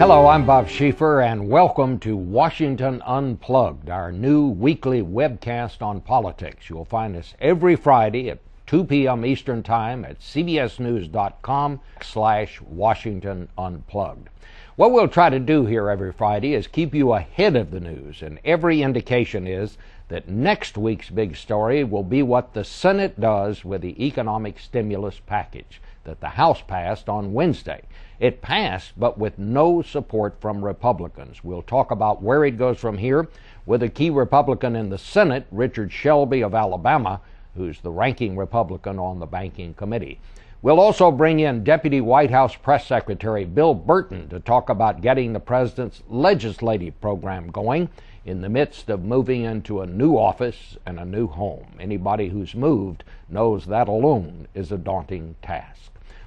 Hello, I'm Bob Schieffer, and welcome to Washington Unplugged, our new weekly webcast on politics. You'll find us every Friday at 2 p.m. Eastern Time at cbsnews.com/Washington Unplugged. What we'll try to do here every Friday is keep you ahead of the news, and every indication is that next week's big story will be what the Senate does with the economic stimulus package that the House passed on Wednesday. It passed, but with no support from Republicans. We'll talk about where it goes from here with a key Republican in the Senate, Richard Shelby of Alabama, who's the ranking Republican on the Banking Committee. We'll also bring in Deputy White House Press Secretary Bill Burton to talk about getting the president's legislative program going in the midst of moving into a new office and a new home. Anybody who's moved knows that alone is a daunting task.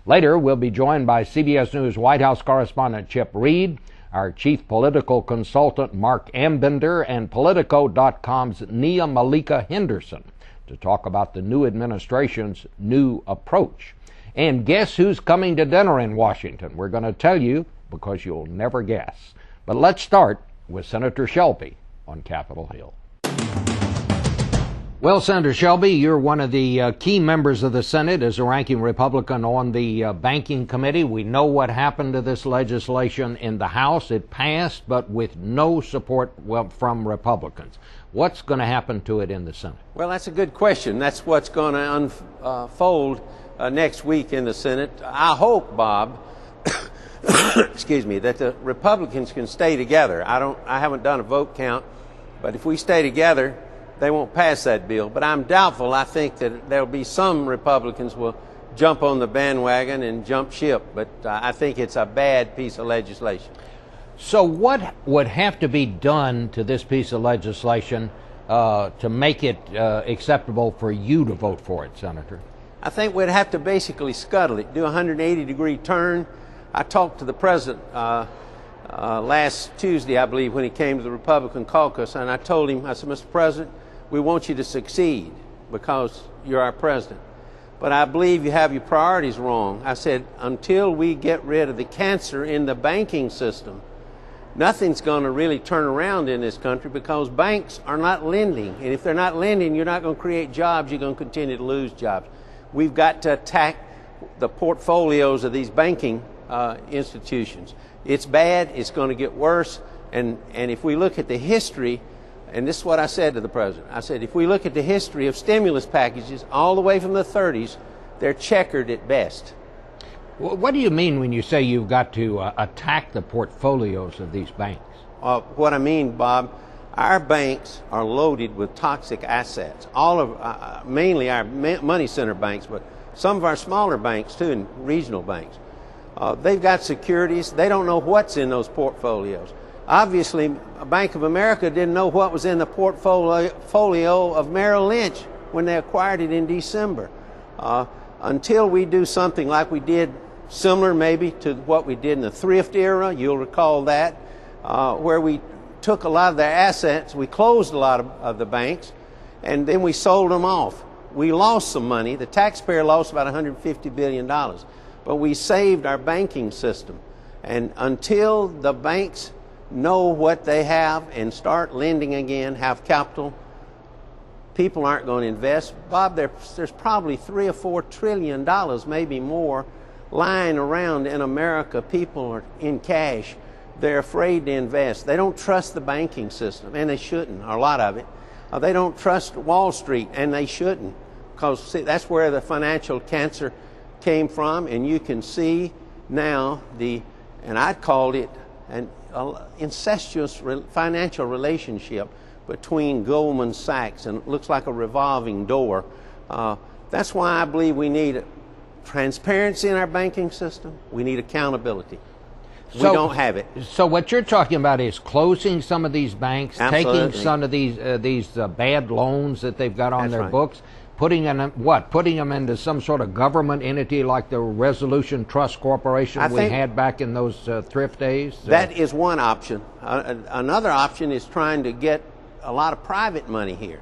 Later, we'll be joined by CBS News White House correspondent Chip Reed, our chief political consultant Mark Ambender, and Politico.com's Nia Malika Henderson to talk about the new administration's new approach. And guess who's coming to dinner in Washington? We're going to tell you because you'll never guess. But let's start with Senator Shelby on Capitol Hill. Well, Senator Shelby, you're one of the key members of the Senate as a ranking Republican on the Banking Committee. We know what happened to this legislation in the House. It passed, but with no support from Republicans. What's going to happen to it in the Senate? Well, that's a good question. That's what's going to unfold next week in the Senate. I hope, Bob, excuse me, that the Republicans can stay together. I haven't done a vote count, but if we stay together, they won't pass that bill. But I'm doubtful. I think that there'll be some Republicans will jump on the bandwagon and jump ship. But I think it's a bad piece of legislation. So what would have to be done to this piece of legislation to make it acceptable for you to vote for it, Senator? I think we'd have to basically scuttle it, do a 180-degree turn. I talked to the president last Tuesday, I believe, when he came to the Republican caucus, and I told him, I said, Mr. President, we want you to succeed because you're our president. But I believe you have your priorities wrong. I said, until we get rid of the cancer in the banking system, nothing's going to really turn around in this country because banks are not lending. And if they're not lending, you're not going to create jobs. You're going to continue to lose jobs. We've got to attack the portfolios of these banking institutions. It's bad. It's going to get worse. And if we look at the history, and this is what I said to the president, I said, if we look at the history of stimulus packages all the way from the 30s, they're checkered at best. What do you mean when you say you've got to attack the portfolios of these banks? What I mean, Bob, our banks are loaded with toxic assets. All of, mainly our money center banks, but some of our smaller banks too, and regional banks. They've got securities. They don't know what's in those portfolios. Obviously, Bank of America didn't know what was in the portfolio of Merrill Lynch when they acquired it in December. Until we do something like we did, similar maybe to what we did in the thrift era, you'll recall that, where we took a lot of their assets, we closed a lot of the banks, and then we sold them off. We lost some money. The taxpayer lost about $150 billion. But we saved our banking system. And until the banks know what they have and start lending again, have capital, people aren't going to invest. Bob, there's probably $3 or $4 trillion, maybe more, lying around in America. People are in cash. They're afraid to invest. They don't trust the banking system, and they shouldn't, or a lot of it. They don't trust Wall Street, and they shouldn't, because see, that's where the financial cancer came from. And you can see now and I called it an incestuous financial relationship between Goldman Sachs, and it looks like a revolving door. That's why I believe we need transparency in our banking system. We need accountability. We don't have it. So what you're talking about is closing some of these banks, Absolutely. taking some of these bad loans that they've got on That's their right. books, putting them into some sort of government entity like the Resolution Trust Corporation we had back in those thrift days? That is one option. Another option is trying to get a lot of private money here.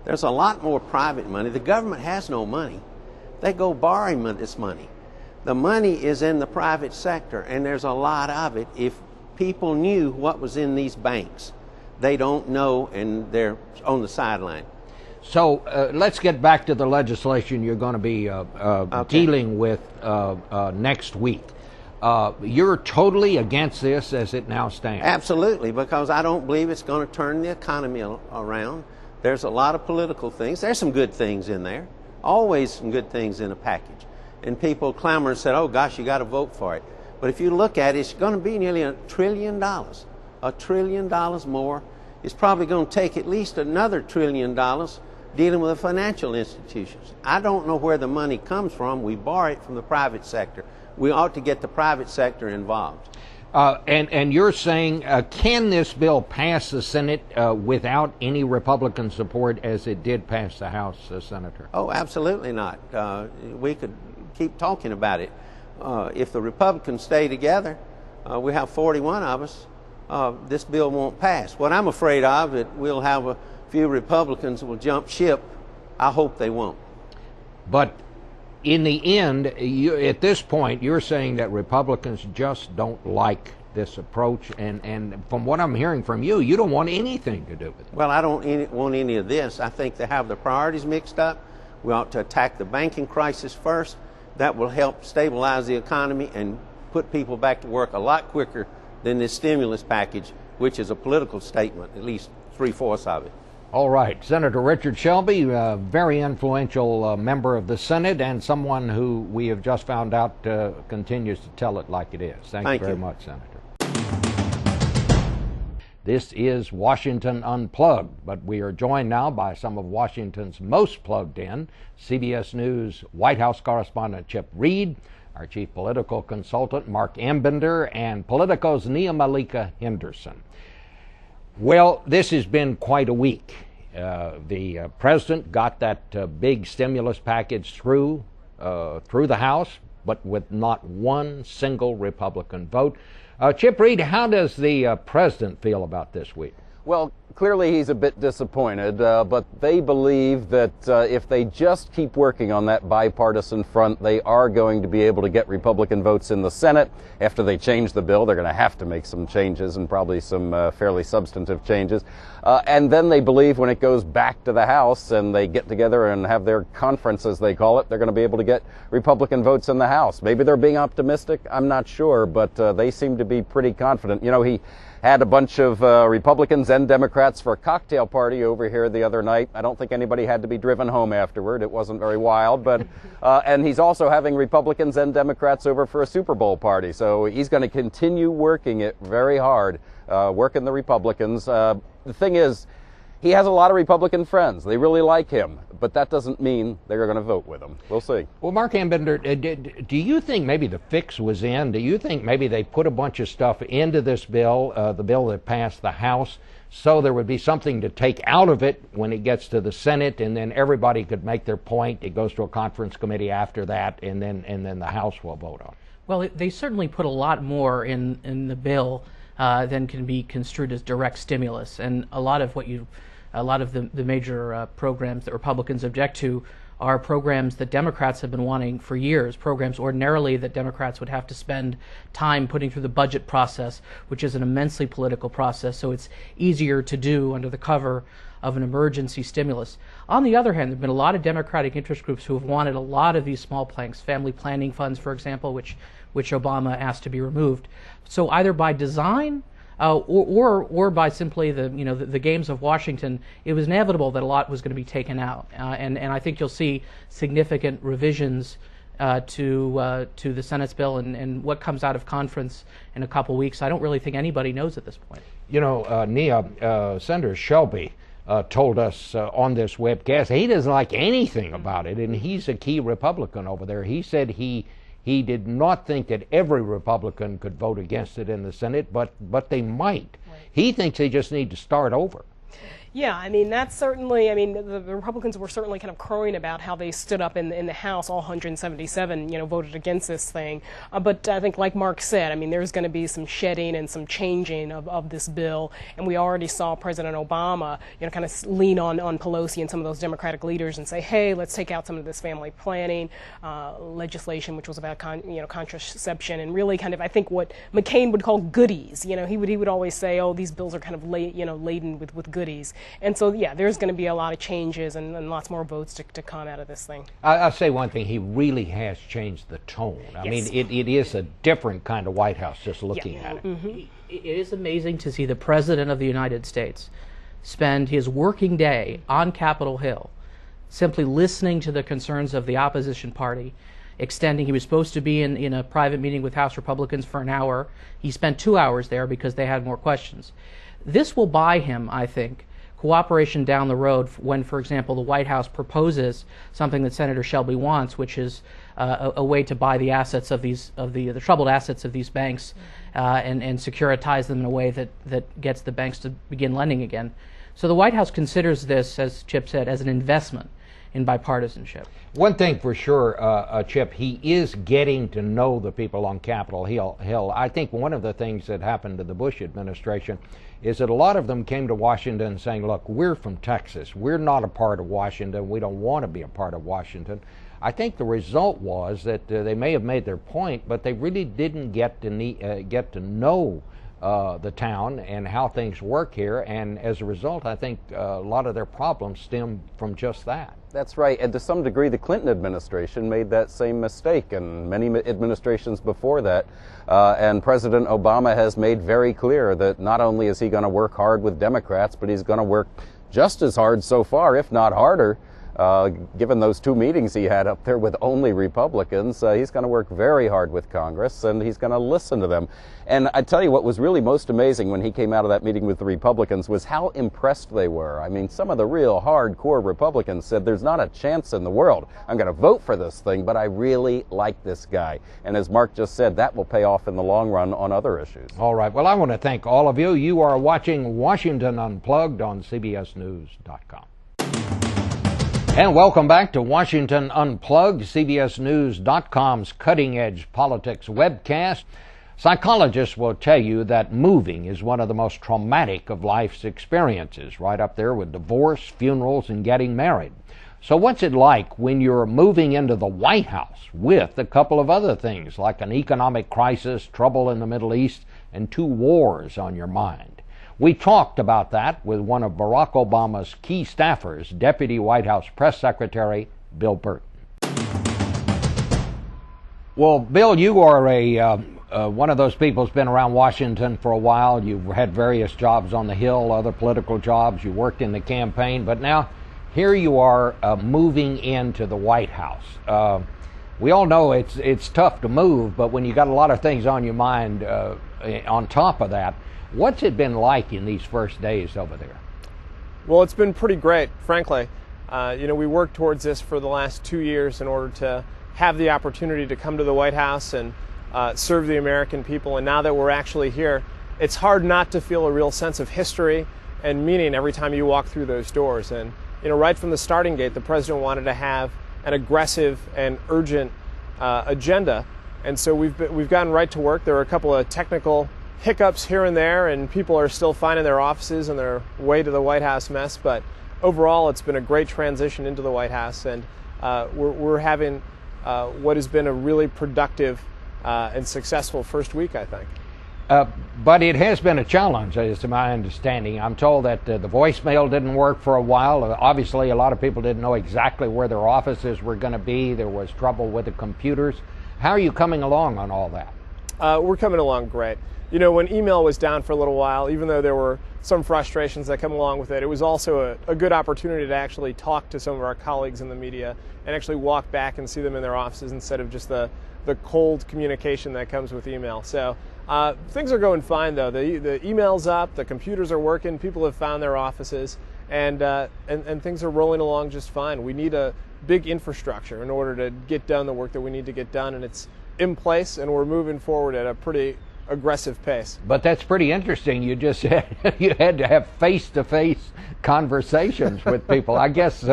There's a lot more private money. The government has no money. They go borrowing this money. The money is in the private sector, and there's a lot of it if people knew what was in these banks. They don't know, and they're on the sideline. So let's get back to the legislation you're going to be dealing with next week. You're totally against this as it now stands. Absolutely, because I don't believe it's going to turn the economy around. There's a lot of political things. There's some good things in there. Always some good things in a package. And people clamor and said, oh gosh, you got to vote for it. But if you look at it, it's going to be nearly $1 trillion. $1 trillion more. It's probably going to take at least another $1 trillion dealing with the financial institutions. I don't know where the money comes from. We borrow it from the private sector. We ought to get the private sector involved. And you're saying, can this bill pass the Senate without any Republican support as it did pass the House, Senator? Oh, absolutely not. We could keep talking about it. If the Republicans stay together, we have 41 of us, this bill won't pass. What I'm afraid of is we'll have a few Republicans will jump ship. I hope they won't. But in the end, at this point, you're saying that Republicans just don't like this approach, and from what I'm hearing from you, you don't want anything to do with it. Well, I don't want any of this. I think they have the priorities mixed up. We ought to attack the banking crisis first. That will help stabilize the economy and put people back to work a lot quicker than this stimulus package, which is a political statement, at least 3/4 of it. All right. Senator Richard Shelby, a very influential member of the Senate and someone who we have just found out continues to tell it like it is. Thank you very much, Senator. This is Washington Unplugged, but we are joined now by some of Washington's most plugged in, CBS News White House correspondent Chip Reed, our chief political consultant Mark Ambender, and Politico's Nia Malika Henderson. Well, this has been quite a week. The president got that big stimulus package through the House, but with not one single Republican vote. Chip Reed, how does the president feel about this week? Well, clearly he's a bit disappointed, but they believe that if they just keep working on that bipartisan front, they are going to be able to get Republican votes in the Senate. After they change the bill, they're going to have to make some changes, and probably some fairly substantive changes. And then they believe when it goes back to the House and they get together and have their conference, as they call it, they're going to be able to get Republican votes in the House. Maybe they're being optimistic, I'm not sure, but they seem to be pretty confident. You know, he had a bunch of Republicans and Democrats for a cocktail party over here the other night. I don't think anybody had to be driven home afterward. It wasn't very wild, but and he's also having Republicans and Democrats over for a Super Bowl party. So he's going to continue working it very hard, working the Republicans. The thing is, he has a lot of Republican friends. They really like him, but that doesn't mean they're going to vote with him. We'll see. Well, Mark Ambender, do you think maybe the fix was in? Do you think maybe they put a bunch of stuff into this bill, the bill that passed the House, so there would be something to take out of it when it gets to the Senate, and then everybody could make their point? It goes to a conference committee after that, and then the House will vote on it. Well, they certainly put a lot more in the bill than can be construed as direct stimulus, and a lot of the major programs that Republicans object to are programs that Democrats have been wanting for years, programs ordinarily that Democrats would have to spend time putting through the budget process, which is an immensely political process, so it's easier to do under the cover of an emergency stimulus. On the other hand, there have been a lot of Democratic interest groups who have wanted a lot of these small planks, family planning funds, for example, which Obama asked to be removed. So either by design or by simply the games of Washington, it was inevitable that a lot was going to be taken out, and I think you'll see significant revisions to the Senate's bill, and what comes out of conference in a couple weeks, I don't really think anybody knows at this point. You know, Nia, Senator Shelby told us on this webcast he doesn't like anything about it, and he's a key Republican over there. He said he did not think that every Republican could vote against it in the Senate, but they might. Right. He thinks they just need to start over. Yeah, I mean, that's certainly, I mean, the Republicans were certainly kind of crowing about how they stood up in the House, all 177, voted against this thing. But I think, like Mark said, I mean, there's going to be some shedding and some changing of this bill. And we already saw President Obama, kind of lean on Pelosi and some of those Democratic leaders and say, hey, let's take out some of this family planning legislation, which was about, contraception, and really kind of, I think, what McCain would call goodies. He would always say, oh, these bills are kind of laden with goodies. And so, yeah, there's going to be a lot of changes and lots more votes to come out of this thing. I'll say one thing. He really has changed the tone. I mean, it is a different kind of White House just looking at it. Mm-hmm. It is amazing to see the President of the United States spend his working day on Capitol Hill simply listening to the concerns of the opposition party, extending. He was supposed to be in a private meeting with House Republicans for an hour. He spent 2 hours there because they had more questions. This will buy him, I think, cooperation down the road when, for example, the White House proposes something that Senator Shelby wants, which is a way to buy the assets of the troubled assets of these banks and securitize them in a way that gets the banks to begin lending again. So the White House considers this, as Chip said, as an investment in bipartisanship. One thing for sure, Chip, he is getting to know the people on Capitol Hill. I think one of the things that happened to the Bush administration is that a lot of them came to Washington saying, look, we're from Texas. We're not a part of Washington. We don't want to be a part of Washington. I think the result was that they may have made their point, but they really didn't get to know the town and how things work here. And as a result, I think a lot of their problems stem from just that. That's right, and to some degree the Clinton administration made that same mistake, and many administrations before that. And President Obama has made very clear that not only is he going to work hard with Democrats, but he's going to work just as hard so far, if not harder. Given those 2 meetings he had up there with only Republicans, he's going to work very hard with Congress, and he's going to listen to them. And I tell you what was really most amazing when he came out of that meeting with the Republicans was how impressed they were. I mean, some of the real hardcore Republicans said, there's not a chance in the world I'm going to vote for this thing, but I really like this guy. And as Mark just said, that will pay off in the long run on other issues. All right. Well, I want to thank all of you. You are watching Washington Unplugged on CBSNews.com. And welcome back to Washington Unplugged, CBSNews.com's cutting-edge politics webcast. Psychologists will tell you that moving is one of the most traumatic of life's experiences, right up there with divorce, funerals, and getting married. So what's it like when you're moving into the White House with a couple of other things, like an economic crisis, trouble in the Middle East, and 2 wars on your mind? We talked about that with one of Barack Obama's key staffers, Deputy White House Press Secretary Bill Burton. Well, Bill, you are one of those people who's been around Washington for a while. You've had various jobs on the Hill, other political jobs. You worked in the campaign, but now here you are moving into the White House. We all know it's tough to move, but when you got a lot of things on your mind on top of that, what's it been like in these first days over there? Well, it's been pretty great, frankly. We worked towards this for the last 2 years in order to have the opportunity to come to the White House and serve the American people. And now that we're actually here, it's hard not to feel a real sense of history and meaning every time you walk through those doors. And right from the starting gate, the president wanted to have an aggressive and urgent agenda. And so we've gotten right to work. There are a couple of technical hiccups here and there, and people are still finding their offices on their way to the White House mess, but overall it's been a great transition into the White House, and we're having what has been a really productive and successful first week, I think. But it has been a challenge, as to my understanding. I'm told that the voicemail didn't work for a while. Obviously, a lot of people didn't know exactly where their offices were going to be. There was trouble with the computers. How are you coming along on all that? We're coming along great. When email was down for a little while, even though there were some frustrations that come along with it, it was also a good opportunity to actually talk to some of our colleagues in the media and actually walk back and see them in their offices instead of just the cold communication that comes with email. So things are going fine, though. The email's up, the computers are working, people have found their offices, and things are rolling along just fine. We need a big infrastructure in order to get done the work that we need to get done, and it's in place, and we're moving forward at a pretty aggressive pace. But that's pretty interesting. You just said you had to have face-to-face conversations with people. I guess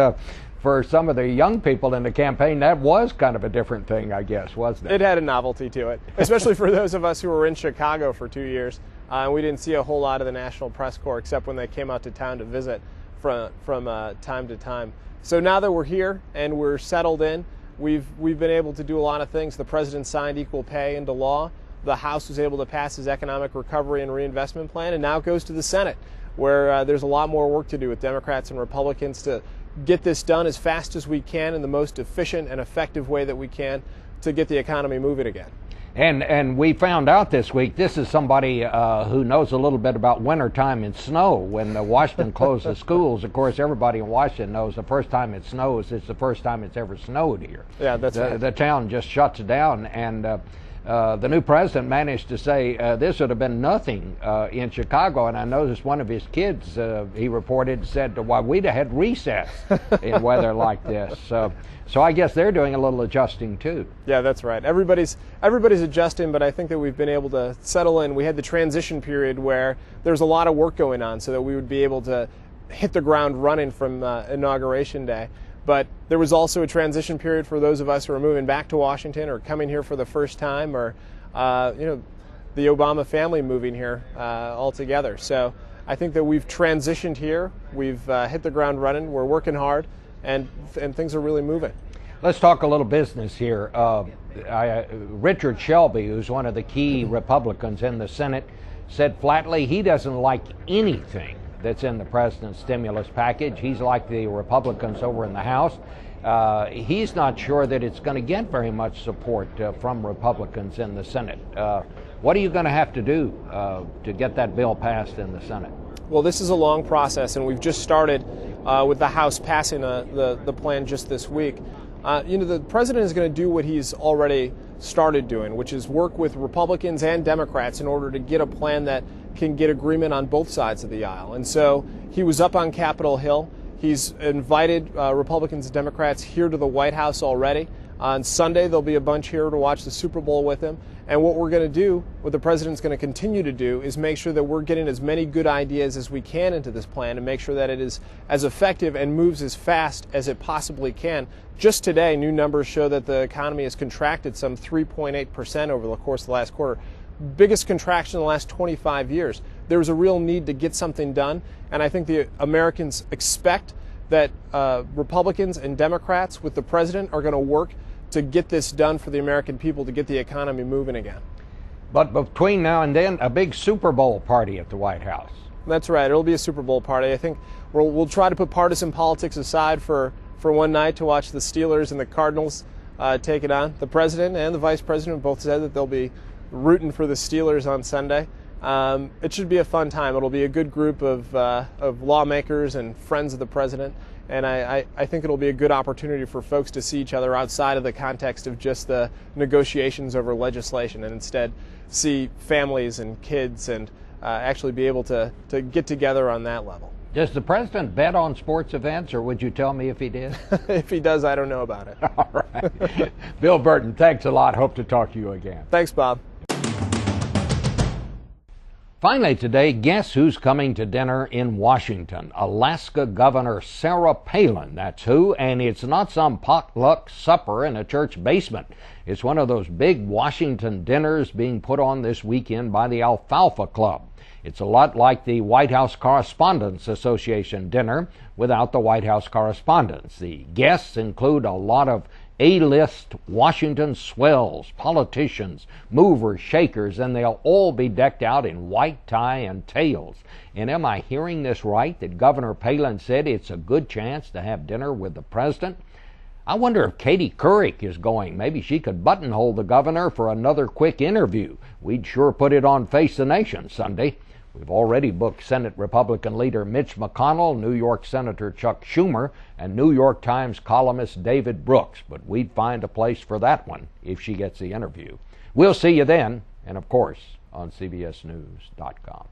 for some of the young people in the campaign, that was kind of a different thing, I guess, wasn't it? It had a novelty to it, especially for those of us who were in Chicago for 2 years. We didn't see a whole lot of the National Press Corps except when they came out to town to visit from time to time. So now that we're here and we're settled in, we've been able to do a lot of things. The president signed equal pay into law. The House was able to pass his economic recovery and reinvestment plan, and now it goes to the Senate, where there's a lot more work to do with Democrats and Republicans to get this done as fast as we can in the most efficient and effective way that we can to get the economy moving again. And we found out this week, this is somebody who knows a little bit about wintertime and snow. When Washington closed the schools, of course, everybody in Washington knows the first time it snows, it's the first time it's ever snowed here. Yeah, that's right. The town just shuts down, and the new president managed to say this would have been nothing in Chicago. And I noticed one of his kids, he reported, said, well, we'd have had recess in weather like this. So I guess they're doing a little adjusting too. Yeah, that's right. Everybody's adjusting, but I think that we've been able to settle in. We had the transition period where there's a lot of work going on so that we would be able to hit the ground running from Inauguration Day. But there was also a transition period for those of us who are moving back to Washington or coming here for the first time, or the Obama family moving here altogether. So I think that we've transitioned here. We've hit the ground running. We're working hard. And things are really moving. Let's talk a little business here. Richard Shelby, who's one of the key Republicans in the Senate, said flatly he doesn't like anything that's in the president's stimulus package. He's like the Republicans over in the House. He's not sure that it's going to get very much support from Republicans in the Senate. What are you going to have to do to get that bill passed in the Senate? Well, this is a long process, and we've just started with the House passing the plan just this week. The president is going to do what he's already started doing, which is work with Republicans and Democrats in order to get a plan that can get agreement on both sides of the aisle. And so he was up on Capitol Hill. He's invited Republicans and Democrats here to the White House already. On Sunday, there'll be a bunch here to watch the Super Bowl with him. And what we're going to do, what the president's going to continue to do, is make sure that we're getting as many good ideas as we can into this plan and make sure that it is as effective and moves as fast as it possibly can. Just today, new numbers show that the economy has contracted some 3.8% over the course of the last quarter. Biggest contraction in the last 25 years. There was a real need to get something done, and I think the Americans expect that Republicans and Democrats with the president are going to work to get this done for the American people, to get the economy moving again. But between now and then, a big Super Bowl party at the White House. That's right. It'll be a Super Bowl party. I think we'll try to put partisan politics aside for one night to watch the Steelers and the Cardinals take it on. The president and the vice president both said that they'll be rooting for the Steelers on Sunday. It should be a fun time. It'll be a good group of lawmakers and friends of the president. And I think it'll be a good opportunity for folks to see each other outside of the context of just the negotiations over legislation, and instead see families and kids and actually be able to get together on that level. Does the president bet on sports events, or would you tell me if he did? If he does, I don't know about it. All right. Bill Burton, thanks a lot. Hope to talk to you again. Thanks, Bob. Finally today, guess who's coming to dinner in Washington? Alaska Governor Sarah Palin, that's who, and it's not some potluck supper in a church basement. It's one of those big Washington dinners being put on this weekend by the Alfalfa Club. It's a lot like the White House Correspondents Association dinner without the White House correspondents. The guests include a lot of A-list Washington swells, politicians, movers, shakers, and they'll all be decked out in white tie and tails. And am I hearing this right, that Governor Palin said it's a good chance to have dinner with the president? I wonder if Katie Couric is going. Maybe she could buttonhole the governor for another quick interview. We'd sure put it on Face the Nation Sunday. We've already booked Senate Republican leader Mitch McConnell, New York Senator Chuck Schumer, and New York Times columnist David Brooks, but we'd find a place for that one if she gets the interview. We'll see you then, and of course, on CBSNews.com.